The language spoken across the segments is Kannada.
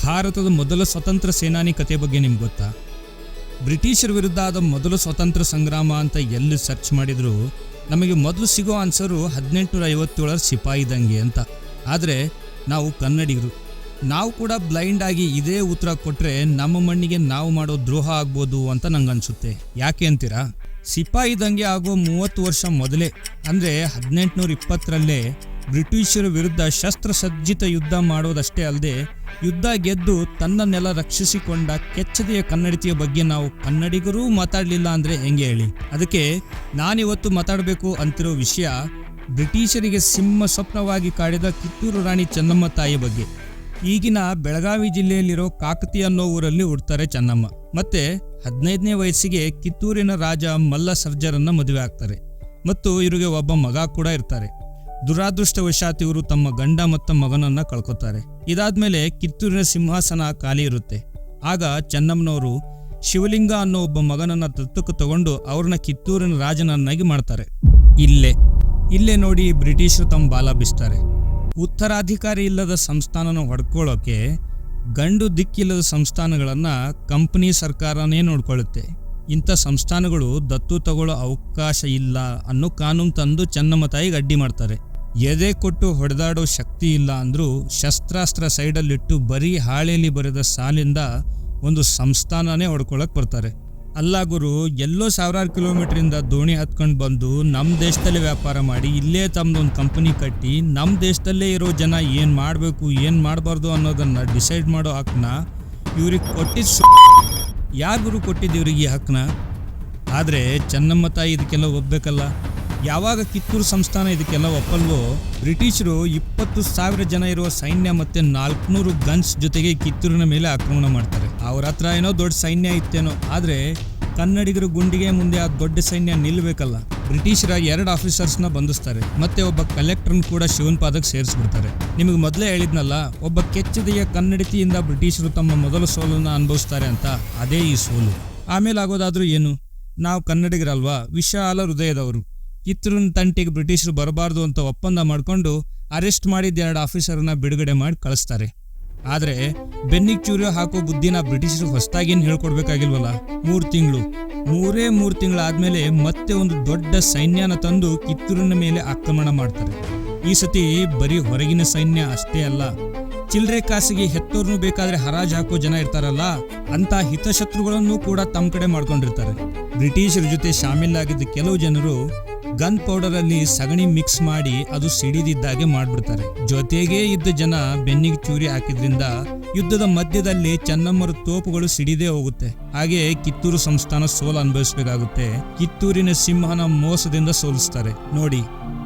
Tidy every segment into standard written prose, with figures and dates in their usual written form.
ಭಾರತದ ಮೊದಲ ಸ್ವತಂತ್ರ ಸೇನಾನಿ ಕತೆ ಬಗ್ಗೆ ನಿಮ್ಗೆ ಗೊತ್ತಾ? ಬ್ರಿಟಿಷರ ವಿರುದ್ಧ ಆದ ಮೊದಲ ಸ್ವತಂತ್ರ ಸಂಗ್ರಾಮ ಅಂತ ಎಲ್ಲಿ ಸರ್ಚ್ ಮಾಡಿದ್ರು ನಮಗೆ ಮೊದಲು ಸಿಗೋ ಆನ್ಸರು 1857 ಸಿಪಾಯಿ ದಂಗೆ ಅಂತ. ಆದರೆ ನಾವು ಕನ್ನಡಿಗರು, ನಾವು ಕೂಡ ಬ್ಲೈಂಡ್ ಆಗಿ ಇದೇ ಉತ್ತರ ಕೊಟ್ಟರೆ ನಮ್ಮ ಮಣ್ಣಿಗೆ ನಾವು ಮಾಡೋ ದ್ರೋಹ ಆಗ್ಬೋದು ಅಂತ ನಂಗನ್ಸುತ್ತೆ. ಯಾಕೆ ಅಂತೀರಾ? ಸಿಪಾಯಿ ದಂಗೆ ಆಗೋ 30 ವರ್ಷ ಮೊದಲೇ ಅಂದರೆ 1820ರಲ್ಲೇ ಬ್ರಿಟಿಷರ ವಿರುದ್ಧ ಶಸ್ತ್ರಸಜ್ಜಿತ ಯುದ್ಧ ಮಾಡೋದಷ್ಟೇ ಅಲ್ಲದೆ ಯುದ್ಧ ಗೆದ್ದು ತನ್ನ ನೆಲ ರಕ್ಷಿಸಿಕೊಂಡ ಕೆಚ್ಚದೆಯ ಕನ್ನಡತಿಯ ಬಗ್ಗೆ ನಾವು ಕನ್ನಡಿಗರೂ ಮಾತಾಡಲಿಲ್ಲ ಅಂದರೆ ಹೆಂಗೆ ಹೇಳಿ? ಅದಕ್ಕೆ ನಾನಿವತ್ತು ಮಾತಾಡಬೇಕು ಅಂತಿರೋ ವಿಷಯ ಬ್ರಿಟಿಷರಿಗೆ ಸಿಂಹ ಸ್ವಪ್ನವಾಗಿ ಕಾಡಿದ ಕಿತ್ತೂರು ರಾಣಿ ಚೆನ್ನಮ್ಮ ತಾಯಿ ಬಗ್ಗೆ. ಈಗಿನ ಬೆಳಗಾವಿ ಜಿಲ್ಲೆಯಲ್ಲಿರೋ ಕಾಕತಿ ಅನ್ನೋ ಊರಲ್ಲಿ ಹುಡ್ತಾರೆ ಚೆನ್ನಮ್ಮ. ಮತ್ತೆ 15ನೇ ವಯಸ್ಸಿಗೆ ಕಿತ್ತೂರಿನ ರಾಜ ಮಲ್ಲ ಸರ್ಜರನ್ನ ಮದುವೆ ಆಗ್ತಾರೆ ಮತ್ತು ಇವರಿಗೆ ಒಬ್ಬ ಮಗ ಕೂಡ ಇರ್ತಾರೆ. ದುರಾದೃಷ್ಟವಶಾತ್ ಇವರು ತಮ್ಮ ಗಂಡ ಮತ್ತು ಮಗನನ್ನ ಕಳ್ಕೊತಾರೆ. ಇದಾದ್ಮೇಲೆ ಕಿತ್ತೂರಿನ ಸಿಂಹಾಸನ ಖಾಲಿ ಇರುತ್ತೆ. ಆಗ ಚೆನ್ನಮ್ಮನವರು ಶಿವಲಿಂಗ ಅನ್ನೋ ಒಬ್ಬ ಮಗನನ್ನ ದತ್ತಕ್ಕೆ ತಗೊಂಡು ಅವ್ರನ್ನ ಕಿತ್ತೂರಿನ ರಾಜನನ್ನಾಗಿ ಮಾಡ್ತಾರೆ. ಇಲ್ಲೇ ನೋಡಿ ಬ್ರಿಟಿಷರು ತಮ್ಮ ಬಾಲ ಬೀಸ್ತಾರೆ. ಉತ್ತರಾಧಿಕಾರಿ ಇಲ್ಲದ ಸಂಸ್ಥಾನನ ಹೊಡ್ಕೊಳ್ಳೋಕೆ ಗಂಡು ದಿಕ್ಕಿಲ್ಲದ ಸಂಸ್ಥಾನಗಳನ್ನು ಕಂಪನಿ ಸರ್ಕಾರನೇ ನೋಡ್ಕೊಳ್ಳುತ್ತೆ. ಇಂಥ ಸಂಸ್ಥಾನಗಳು ದತ್ತು ತಗೊಳ್ಳೋ ಅವಕಾಶ ಇಲ್ಲ ಅನ್ನೋ ಕಾನೂನು ತಂದು ಚೆನ್ನಮ್ಮ ತಾಯಿಗೆ ಅಡ್ಡಿ ಮಾಡ್ತಾರೆ. ಎದೆ ಕೊಟ್ಟು ಹೊಡೆದಾಡೋ ಶಕ್ತಿ ಇಲ್ಲ ಅಂದರೂ ಶಸ್ತ್ರಾಸ್ತ್ರ ಸೈಡಲ್ಲಿಟ್ಟು ಬರೀ ಹಾಳೆಯಲ್ಲಿ ಬರೆದ ಸಾಲಿಂದ ಒಂದು ಸಂಸ್ಥಾನನೇ ಹೊಡ್ಕೊಳ್ಳೋಕೆ ಬರ್ತಾರೆ. ಅಲ್ಲ ಗುರು, ಎಲ್ಲೋ 1000 ಕಿಲೋಮೀಟ್ರಿಂದ ದೋಣಿ ಹತ್ಕೊಂಡು ಬಂದು ನಮ್ಮ ದೇಶದಲ್ಲೇ ವ್ಯಾಪಾರ ಮಾಡಿ ಇಲ್ಲೇ ತಮ್ಮದೊಂದು ಕಂಪನಿ ಕಟ್ಟಿ ನಮ್ಮ ದೇಶದಲ್ಲೇ ಇರೋ ಜನ ಏನು ಮಾಡಬೇಕು ಏನು ಮಾಡಬಾರ್ದು ಅನ್ನೋದನ್ನು ಡಿಸೈಡ್ ಮಾಡೋ ಹಕ್ಕನ್ನ ಇವ್ರಿಗೆ ಕೊಟ್ಟಿದ್ದು ಯಾರು ಗುರು ಕೊಟ್ಟಿದ್ದು ಇವ್ರಿಗೆ ಈ ಹಕ್ಕನ್ನ? ಆದರೆ ಚೆನ್ನಮ್ಮ ತಾಯಿ ಇದಕ್ಕೆಲ್ಲ ಒಪ್ಪಬೇಕಲ್ಲ. ಯಾವಾಗ ಕಿತ್ತೂರು ಸಂಸ್ಥಾನ ಇದಕ್ಕೆಲ್ಲ ಒಪ್ಪಲ್ವೋ ಬ್ರಿಟಿಷರು 20,000 ಜನ ಇರುವ ಸೈನ್ಯ ಮತ್ತು 400 ಗನ್ಸ್ ಜೊತೆಗೆ ಕಿತ್ತೂರಿನ ಮೇಲೆ ಆಕ್ರಮಣ ಮಾಡ್ತಾರೆ. ಅವ್ರ ಹತ್ರ ಏನೋ ದೊಡ್ಡ ಸೈನ್ಯ ಇತ್ತೇನೋ, ಆದರೆ ಕನ್ನಡಿಗರ ಗುಂಡಿಗೆ ಮುಂದೆ ಆ ದೊಡ್ಡ ಸೈನ್ಯ ನಿಲ್ಲಬೇಕಲ್ಲ. ಬ್ರಿಟಿಷರ 2 ಆಫೀಸರ್ಸ್ನ ಬಂಧಿಸ್ತಾರೆ ಮತ್ತೆ ಒಬ್ಬ ಕಲೆಕ್ಟರ್ನ ಕೂಡ ಶಿವನ್ ಪಾದಕ್ಕೆ ಸೇರಿಸ್ಬಿಡ್ತಾರೆ. ನಿಮಗೆ ಮೊದಲೇ ಹೇಳಿದ್ನಲ್ಲ, ಒಬ್ಬ ಕೆಚ್ಚದೆಯ ಕನ್ನಡತಿಯಿಂದ ಬ್ರಿಟಿಷರು ತಮ್ಮ ಮೊದಲ ಸೋಲನ್ನು ಅನುಭವಿಸ್ತಾರೆ ಅಂತ. ಅದೇ ಈ ಸೋಲು. ಆಮೇಲೆ ಆಗೋದಾದ್ರೂ ಏನು? ನಾವು ಕನ್ನಡಿಗರಲ್ವಾ, ವಿಶಾಲ ಹೃದಯದವರು. ಕಿತ್ತೂರಿನ ತಂಟೆಗೆ ಬ್ರಿಟಿಷರು ಬರಬಾರ್ದು ಅಂತ ಒಪ್ಪಂದ ಮಾಡಿಕೊಂಡು ಅರೆಸ್ಟ್ ಮಾಡಿದ್ದ 2 ಆಫೀಸರ್ನ ಬಿಡುಗಡೆ ಮಾಡಿ ಕಳಿಸ್ತಾರೆ. ಆದರೆ ಬೆನ್ನಿಗೆ ಚೂರಿ ಹಾಕೋ ಬುದ್ಧಿನ ಬ್ರಿಟಿಷರು ಹೊಸದಾಗೇನು ಹೇಳ್ಕೊಡ್ಬೇಕಾಗಿಲ್ವಲ್ಲ. 3 ತಿಂಗಳಾದ್ಮೇಲೆ ಮತ್ತೆ ಒಂದು ದೊಡ್ಡ ಸೈನ್ಯನ ತಂದು ಕಿತ್ತೂರಿನ ಮೇಲೆ ಆಕ್ರಮಣ ಮಾಡ್ತಾರೆ. ಈ ಸತಿ ಬರೀ ಹೊರಗಿನ ಸೈನ್ಯ ಅಷ್ಟೇ ಅಲ್ಲ, ಚಿಲ್ಲರೆ ಕಾಸಿಗೆ ಹೆತ್ತೋರ್ನು ಬೇಕಾದ್ರೆ ಹರಾಜು ಹಾಕೋ ಜನ ಇರ್ತಾರಲ್ಲ, ಅಂತ ಹಿತಶತ್ರುಗಳನ್ನು ಕೂಡ ತಮ್ಮ ಕಡೆ ಮಾಡ್ಕೊಂಡಿರ್ತಾರೆ. ಬ್ರಿಟಿಷರ ಜೊತೆ ಶಾಮೀಲಾಗಿದ್ದ ಕೆಲವು ಜನರು ಗನ್ ಪೌಡರ್ ಅಲ್ಲಿ ಸಗಣಿ ಮಿಕ್ಸ್ ಮಾಡಿ ಅದು ಸಿಡಿದಿದ್ದಾಗೆ ಮಾಡ್ಬಿಡ್ತಾರೆ. ಜೊತೆಗೇ ಇದ್ದ ಜನ ಬೆನ್ನಿಗೆ ಚೂರಿ ಹಾಕಿದ್ರಿಂದ ಯುದ್ಧದ ಮಧ್ಯದಲ್ಲಿ ಚೆನ್ನಮ್ಮರ ತೋಪುಗಳು ಸಿಡಿದೇ ಹೋಗುತ್ತೆ. ಹಾಗೆ ಕಿತ್ತೂರು ಸಂಸ್ಥಾನ ಸೋಲು ಅನುಭವಿಸಬೇಕಾಗುತ್ತೆ. ಕಿತ್ತೂರಿನ ಸಿಂಹನ ಮೋಸದಿಂದ ಸೋಲಿಸ್ತಾರೆ. ನೋಡಿ,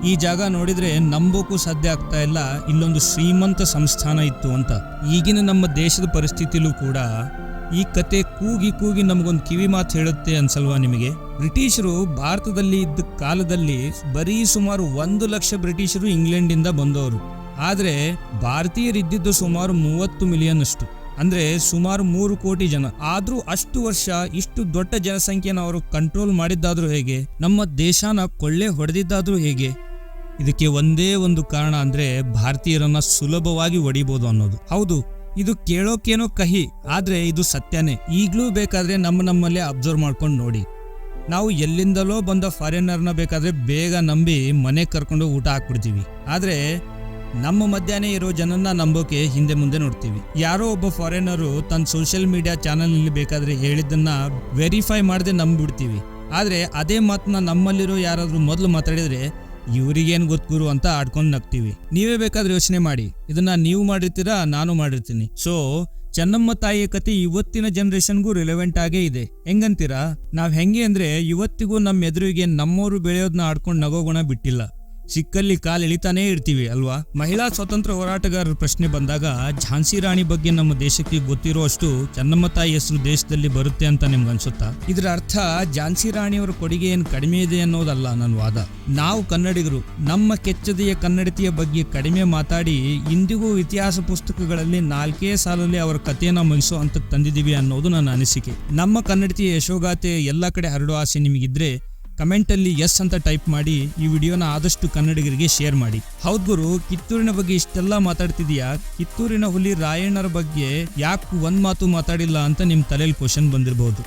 ಈ ಜಾಗ ನೋಡಿದ್ರೆ ನಂಬೋಕು ಸಾಧ್ಯ ಆಗ್ತಾ ಇಲ್ಲ, ಇಲ್ಲೊಂದು ಶ್ರೀಮಂತ ಸಂಸ್ಥಾನ ಇತ್ತು ಅಂತ. ಈಗಿನ ನಮ್ಮ ದೇಶದ ಪರಿಸ್ಥಿತಿಲೂ ಕೂಡ ಈ ಕತೆ ಕೂಗಿ ನಮಗೊಂದು ಕಿವಿ ಮಾತು ಹೇಳುತ್ತೆ ಅನ್ಸಲ್ವಾ ನಿಮಗೆ? ಬ್ರಿಟಿಷರು ಭಾರತದಲ್ಲಿ ಇದ್ದ ಕಾಲದಲ್ಲಿ ಬರೀ ಸುಮಾರು 1 ಲಕ್ಷ ಬ್ರಿಟಿಷರು ಇಂಗ್ಲೆಂಡಿಂದ ಬಂದವರು. ಆದರೆ ಭಾರತೀಯರಿದ್ದಿದ್ದು ಸುಮಾರು 30 ಮಿಲಿಯನ್ ಅಷ್ಟು, ಅಂದ್ರೆ ಸುಮಾರು 3 ಕೋಟಿ ಜನ. ಆದ್ರೂ ಅಷ್ಟು ವರ್ಷ ಇಷ್ಟು ದೊಡ್ಡ ಜನಸಂಖ್ಯೆನ ಅವರು ಕಂಟ್ರೋಲ್ ಮಾಡಿದ್ದಾದ್ರೂ ಹೇಗೆ? ನಮ್ಮ ದೇಶನ ಕೊಳ್ಳೆ ಹೊಡೆದಿದ್ದಾದ್ರೂ ಹೇಗೆ? ಇದಕ್ಕೆ ಒಂದೇ ಒಂದು ಕಾರಣ ಅಂದ್ರೆ ಭಾರತೀಯರನ್ನ ಸುಲಭವಾಗಿ ಹೊಡಿಬೋದು ಅನ್ನೋದು. ಹೌದು, ಇದು ಕೇಳೋಕೇನೋ ಕಹಿ, ಆದ್ರೆ ಇದು ಸತ್ಯನೇ. ಈಗಲೂ ಬೇಕಾದ್ರೆ ನಮ್ಮಲ್ಲೇ ಅಬ್ಸರ್ವ್ ಮಾಡ್ಕೊಂಡು ನೋಡಿ. ನಾವು ಎಲ್ಲಿಂದಲೋ ಬಂದ ಫಾರಿನರ್ನ ಬೇಕಾದ್ರೆ ಬೇಗ ನಂಬಿ ಮನೆ ಕರ್ಕೊಂಡು ಊಟ ಹಾಕ್ಬಿಡ್ತೀವಿ. ಆದ್ರೆ ನಮ್ಮ ಮಧ್ಯಾಹ್ನ ಇರೋ ಜನನ್ನ ನಂಬೋಕೆ ಹಿಂದೆ ಮುಂದೆ ನೋಡ್ತೀವಿ. ಯಾರೋ ಒಬ್ಬ ಫಾರಿನರು ತನ್ನ ಸೋಷಿಯಲ್ ಮೀಡಿಯಾ ಚಾನಲ್ನಲ್ಲಿ ಬೇಕಾದ್ರೆ ಹೇಳಿದ್ದನ್ನ ವೆರಿಫೈ ಮಾಡದೆ ನಂಬಿಬಿಡ್ತೀವಿ. ಆದ್ರೆ ಅದೇ ಮಾತನ್ನ ನಮ್ಮಲ್ಲಿರೋ ಯಾರಾದ್ರೂ ಮೊದಲು ಮಾತಾಡಿದ್ರೆ ಇವ್ರಿಗೇನು ಗೊತ್ತುಗುರು ಅಂತ ಆಡ್ಕೊಂಡು ನಗ್ತೀವಿ. ನೀವೇ ಬೇಕಾದ್ರೆ ಯೋಚನೆ ಮಾಡಿ, ಇದನ್ನ ನೀವು ಮಾಡಿರ್ತೀರಾ, ನಾನು ಮಾಡಿರ್ತೀನಿ. ಸೊ ಚೆನ್ನಮ್ಮ ತಾಯಿಯ ಕತೆ ಇವತ್ತಿನ ಜನರೇಷನ್ಗೂ ರಿಲೆವೆಂಟ್ ಆಗೇ ಇದೆ. ಹೆಂಗಂತೀರಾ? ನಾವ್ ಹೆಂಗೆ ಅಂದ್ರೆ ಇವತ್ತಿಗೂ ನಮ್ಮ ಎದುರಿಗೆ ನಮ್ಮವರು ಬೆಳೆಯೋದನ್ನ ಆಡ್ಕೊಂಡು ನಗೋ ಗುಣ ಬಿಟ್ಟಿಲ್ಲ. ಸಿಕ್ಕಲ್ಲಿ ಕಾಲು ಎಳಿತಾನೇ ಇರ್ತೀವಿ ಅಲ್ವಾ? ಮಹಿಳಾ ಸ್ವಾತಂತ್ರ್ಯ ಹೋರಾಟಗಾರರ ಪ್ರಶ್ನೆ ಬಂದಾಗ ಝಾನ್ಸಿ ರಾಣಿ ಬಗ್ಗೆ ನಮ್ಮ ದೇಶಕ್ಕೆ ಗೊತ್ತಿರೋ ಅಷ್ಟು ಚೆನ್ನಮ್ಮ ತಾಯಿ ಹೆಸರು ದೇಶದಲ್ಲಿ ಬರುತ್ತೆ ಅಂತ ನಿಮ್ಗೆ ಅನ್ಸುತ್ತಾ? ಇದರ ಅರ್ಥ ಝಾನ್ಸಿ ರಾಣಿಯವರ ಕೊಡುಗೆ ಏನು ಕಡಿಮೆ ಇದೆ ಅನ್ನೋದಲ್ಲ ನನ್ನ ವಾದ. ನಾವು ಕನ್ನಡಿಗರು ನಮ್ಮ ಕೆಚ್ಚದೆಯ ಕನ್ನಡತಿಯ ಬಗ್ಗೆ ಕಡಿಮೆ ಮಾತಾಡಿ ಇಂದಿಗೂ ಇತಿಹಾಸ ಪುಸ್ತಕಗಳಲ್ಲಿ 4 ಸಾಲಲ್ಲಿ ಅವರ ಕಥೆಯನ್ನ ಮುಗಿಸೋ ಹಂತಕ್ಕೆ ತಂದಿದ್ದೀವಿ ಅನ್ನೋದು ನನ್ನ ಅನಿಸಿಕೆ. ನಮ್ಮ ಕನ್ನಡತಿಯ ಯಶೋಗಾಥೆ ಎಲ್ಲ ಕಡೆ ಹರಡೋ ಆಸೆ ನಿಮಗಿದ್ರೆ ಕಮೆಂಟಲ್ಲಿ ಎಸ್ ಅಂತ ಟೈಪ್ ಮಾಡಿ ಈ ವಿಡಿಯೋನ ಆದಷ್ಟು ಕನ್ನಡಿಗರಿಗೆ ಶೇರ್ ಮಾಡಿ. ಹೌದ್ ಗುರು, ಕಿತ್ತೂರಿನ ಬಗ್ಗೆ ಇಷ್ಟೆಲ್ಲ ಮಾತಾಡ್ತಿದೀಯಾ, ಕಿತ್ತೂರಿನ ಹುಲಿ ರಾಯಣ್ಣರ ಬಗ್ಗೆ ಯಾಕೆ ಒಂದ್ ಮಾತು ಮಾತಾಡಿಲ್ಲ ಅಂತ ನಿಮ್ ತಲೆಯಲ್ಲಿ ಕ್ವಶನ್ ಬಂದಿರಬಹುದು.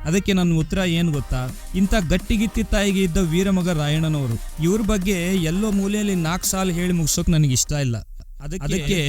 ಅದಕ್ಕೆ ನನ್ನ ಉತ್ತರ ಏನ್ ಗೊತ್ತಾ, ಇಂಥ ಗಟ್ಟಿಗಿತ್ತಿ ತಾಯಿಗೆ ಇದ್ದ ವೀರಮಗ ರಾಯಣ್ಣನವರು. ಇವ್ರ ಬಗ್ಗೆ ಎಲ್ಲೋ ಮೂಲೆಯಲ್ಲಿ 4 ಸಾಲು ಹೇಳಿ ಮುಗಿಸೋಕ್ ನನಗೆ ಇಷ್ಟ ಇಲ್ಲ. ಅದಕ್ಕೆ